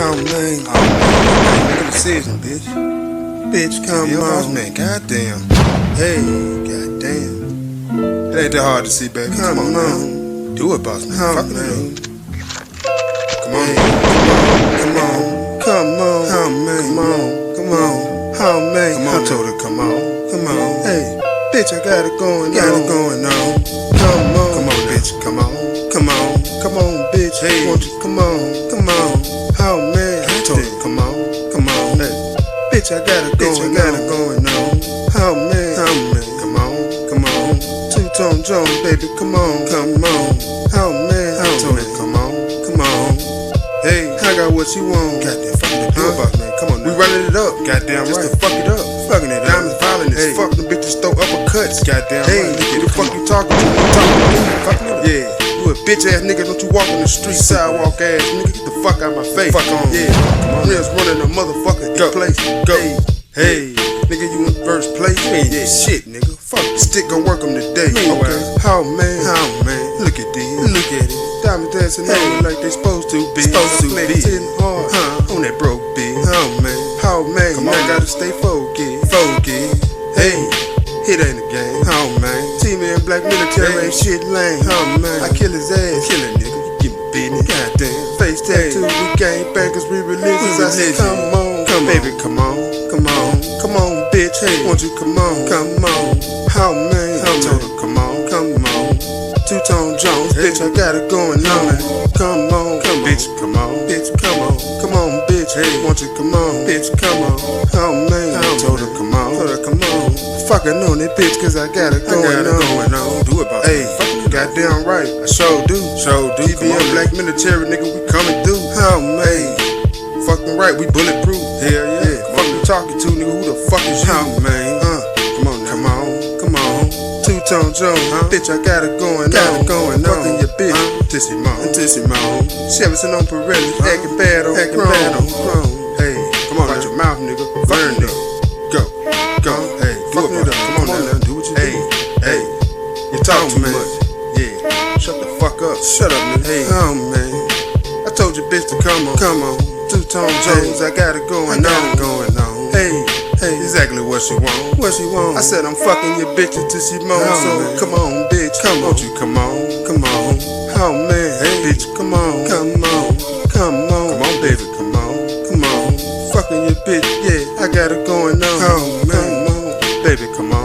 Oh man, make a decision, bitch. Bitch, come on, man. Goddamn. Hey, goddamn. It ain't that hard to see, baby. Come on, man. Do it, boss man. Oh, Fuck man. it. Come on. Come on, come on, oh man, come on, come on, oh man, Come on. I told her, come on, hey, bitch, I got it going on, come on, bitch. Come on. come on, bitch, Hey. won't you come on, oh man, I told her, come on, hey, bitch, I got it going on, oh man, come on, Two-Tone Jones, baby, come on, oh man, I told her, come on, Hey. I got what you want, Goddamn. Fucking the do it, boss man. Come on we now. running it up, Goddamn just right. to fuck it up, Fucking it up. diamonds violent as Hey. fuck, the bitches throw uppercuts, Goddamn hey, right. who the fuck you talking to? Fucking it up. Yeah, you a bitch ass nigga, don't you walk on the street, sidewalk ass nigga, get the fuck out my face. Fuck on. Yeah, Rims running a motherfucking Go. place. Go. Hey, nigga, you in first place. Hey. Yeah, shit, nigga. Fuck, the stick gon' work 'em today. Meanwhile. Okay. Oh man, look at this. Look at it. Diamonds dancing on me like they supposed to be. Supposed to be. Hitting hard, on that broke bitch. Oh man, Come I on. gotta stay focused. Hey, it ain't a game. Oh man, T-Man Black Military Hey. ain't shit lame. Oh man, I kill his ass. Kill a nigga. Give me business. Goddamn. Face tattoo, we gang bangers, we religious. We I said, religious. come on, baby, come on, bitch. Hey, won't you come on, Oh man, I told her, come on, Two-Tone Jones, Hey. bitch, I got it going on. Come on, Bitch, come on. bitch, come on, bitch. Hey. Won't you come on, bitch, come on. Oh man, I told her, come on. Fucking on that bitch, cause I got it going on. Do it, boss Hey, man. Fucking it up. goddamn right, I sure do. Come TBM on. Black Military, nigga, we coming through. Oh man, fucking right, we bulletproof. Hell yeah. Fuck you talking to, nigga, who the fuck is you? Oh, man. Come on, Two-Tone Jones, bitch, I got it going on. Fucking your bitch, Tissy Mom. Jefferson on Pirelli, acting bad on chrome. Hey, Come on watch now. your mouth, nigga. Burn Fuck it. Go. Hey, do Fucking it, it boss. up. Come on now. Do what you do. Hey, you talk too man. much. Yeah. Shut the fuck up. Shut up, nigga. Hey, oh man, I told you bitch to come on. Two-Tone Jones, I got it going on. Hey, Exactly what she want. what you want? I said I'm fucking your bitch until she moan. Oh, So man. come on, bitch. Won't you come on? Oh man, Hey. bitch, come on, baby. come on. Fucking your bitch, yeah, I got it going on. Oh, man. baby, come on.